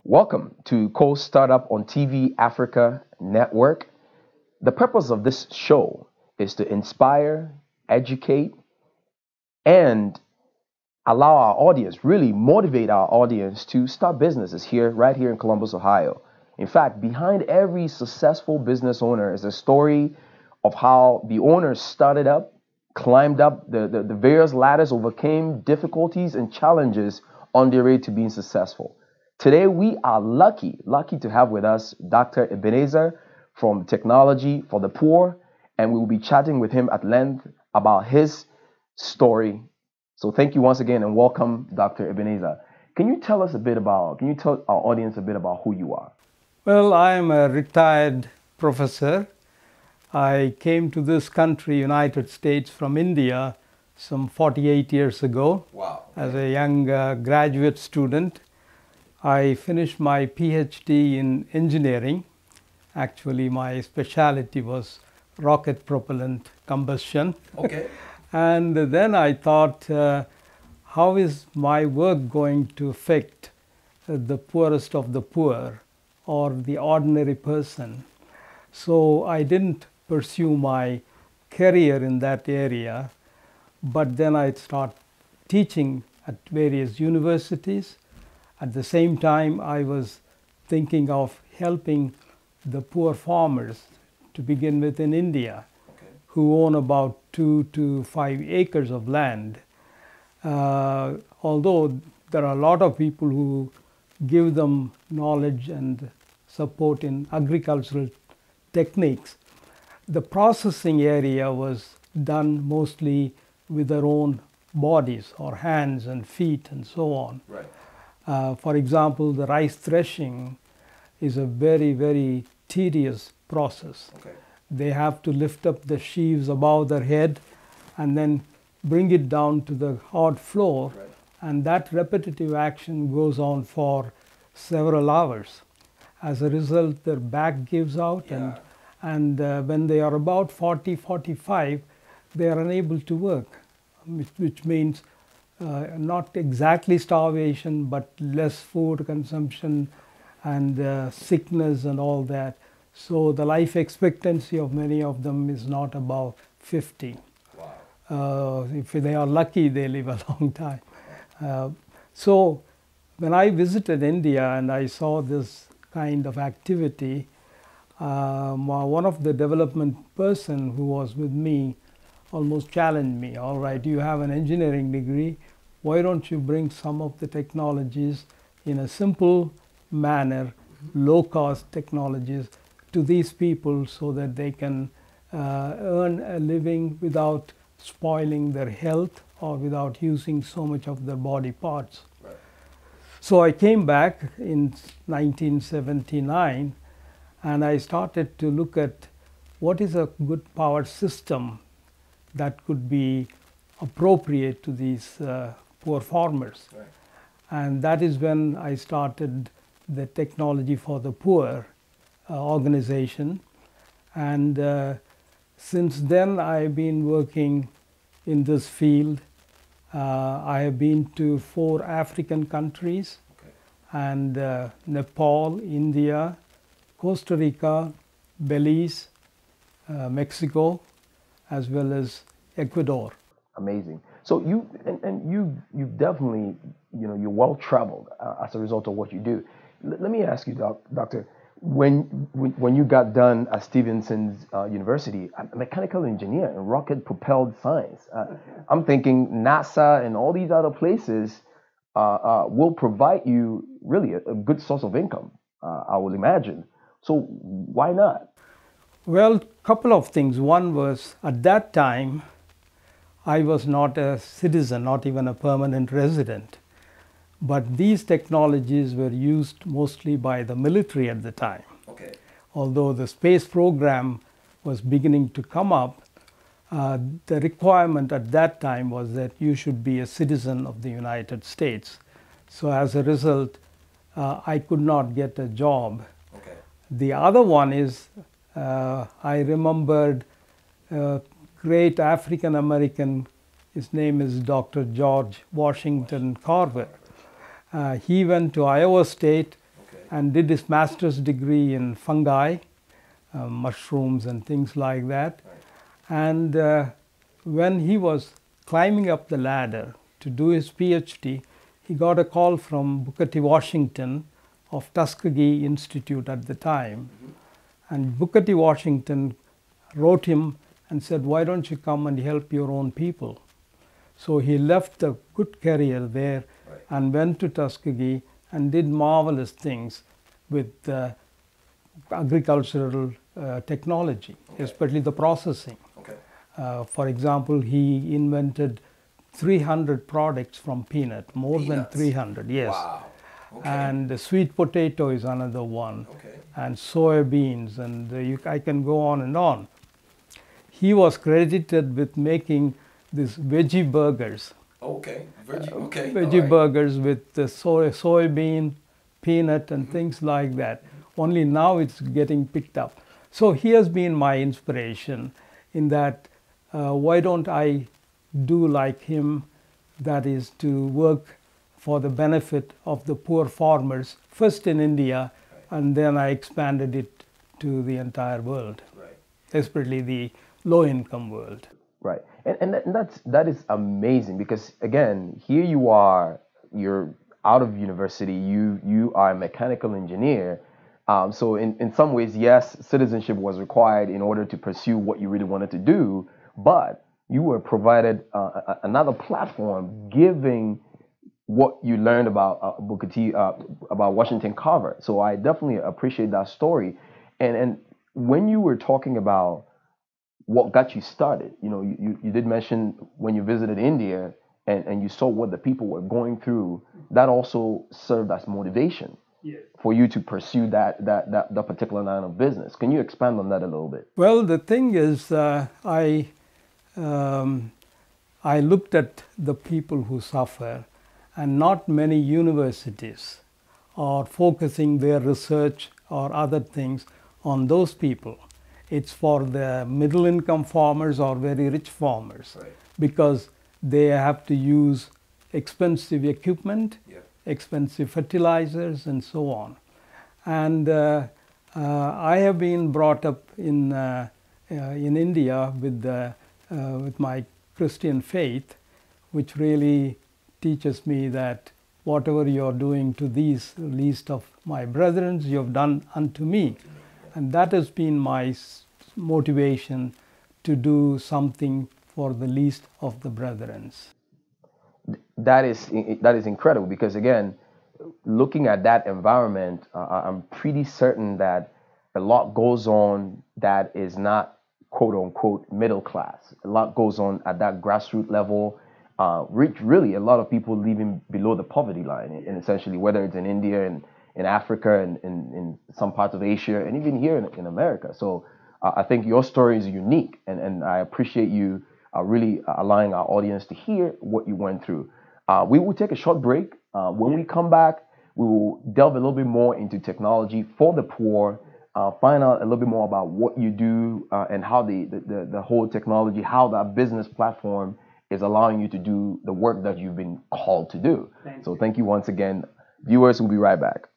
Welcome to StartUp on TV Africa Network. The purpose of this show is to inspire, educate, and allow our audience, really motivate our audience to start businesses here, right here in Columbus, Ohio. In fact, behind every successful business owner is a story of how the owner started up, climbed up the various ladders, overcame difficulties and challenges on their way to being successful. Today, we are lucky to have with us Dr. Ebenezer from Technology for the Poor, and we will be chatting with him at length about his story. So thank you once again and welcome, Dr. Ebenezer. Can you tell our audience a bit about who you are? Well, I am a retired professor. I came to this country, United States, from India some 48 years ago. Wow. As a young graduate student. I finished my PhD in engineering. Actually, my specialty was rocket propellant combustion. Okay. And then I thought, how is my work going to affect the poorest of the poor or the ordinary person? So I didn't pursue my career in that area, but then I started teaching at various universities. At the same time, I was thinking of helping the poor farmers, to begin with in India, who own about 2 to 5 acres of land. Although there are a lot of people who give them knowledge and support in agricultural techniques, the processing area was done mostly with their own bodies or hands and feet and so on. Right. For example, the rice threshing is a very, very tedious process. Okay. They have to lift up the sheaves above their head and then bring it down to the hard floor. Right. And that repetitive action goes on for several hours. As a result, their back gives out, Yeah. and when they are about 40, 45, they are unable to work, which means not exactly starvation, but less food consumption and sickness and all that. So the life expectancy of many of them is not above 50. Wow. If they are lucky, they live a long time. So when I visited India and I saw this kind of activity, one of the development person who was with me almost challenged me. All right, you have an engineering degree. Why don't you bring some of the technologies in a simple manner, low-cost technologies, to these people so that they can earn a living without spoiling their health or without using so much of their body parts. Right. So I came back in 1979 and I started to look at what is a good power system that could be appropriate to these poor farmers. Right. And that is when I started the Technology for the Poor organization. And since then, I've been working in this field. I have been to 4 African countries, Okay. and Nepal, India, Costa Rica, Belize, Mexico, as well as Ecuador. Amazing. So you definitely, you're well traveled as a result of what you do. Let me ask you, Doctor, when you got done at Stevenson's University, I'm a mechanical engineer in rocket propelled science. I'm thinking NASA and all these other places will provide you really a good source of income, I would imagine. So why not? Well, couple of things. One was, at that time, I was not a citizen, not even a permanent resident. But these technologies were used mostly by the military at the time. Okay. Although the space program was beginning to come up, the requirement at that time was that you should be a citizen of the United States. So as a result, I could not get a job. Okay. The other one is, I remembered a great African American, his name is Dr. George Washington Carver. He went to Iowa State, and did his master's degree in fungi, mushrooms and things like that. And when he was climbing up the ladder to do his PhD, he got a call from Booker T. Washington of Tuskegee Institute at the time. And Booker T. Washington wrote him and said, why don't you come and help your own people? So he left a good career there and went to Tuskegee and did marvelous things with agricultural technology, especially the processing. For example, he invented 300 products from peanut, more than 300, yes. Wow. And the sweet potato is another one, and soybeans, and I can go on and on. He was credited with making these veggie burgers. Veggie burgers with the soybean, peanut, and things like that. Only now it's getting picked up. So he has been my inspiration in that why don't I do like him, that is to work for the benefit of the poor farmers, first in India, and then I expanded it to the entire world, especially the low-income world. Right, and that is amazing, because again, here you are, you're out of university, you are a mechanical engineer. So in some ways, yes, citizenship was required in order to pursue what you really wanted to do, but you were provided another platform, giving what you learned about Booker T, about Washington Carver. So I definitely appreciate that story. And when you were talking about what got you started, you did mention when you visited India and you saw what the people were going through, that also served as motivation for you to pursue that particular line of business. Can you expand on that a little bit? Well, the thing is, I looked at the people who suffer, and not many universities are focusing their research or other things on those people. It's for the middle income farmers or very rich farmers, because they have to use expensive equipment, expensive fertilizers, and so on. And I have been brought up in India with my Christian faith, which really teaches me that whatever you are doing to these least of my brethren, you have done unto me. And that has been my motivation to do something for the least of the brethren. That is incredible, because again, looking at that environment, I'm pretty certain that a lot goes on that is not quote unquote middle class. A lot goes on at that grassroots level. Really, a lot of people living below the poverty line, and essentially, whether it's in India and in Africa and in some parts of Asia, and even here in America. So I think your story is unique, and I appreciate you really allowing our audience to hear what you went through. We will take a short break. When we come back, we will delve a little bit more into technology for the poor, find out a little bit more about what you do and how the whole technology, how that business platform is allowing you to do the work that you've been called to do. Thank you once again. Viewers, we'll be right back.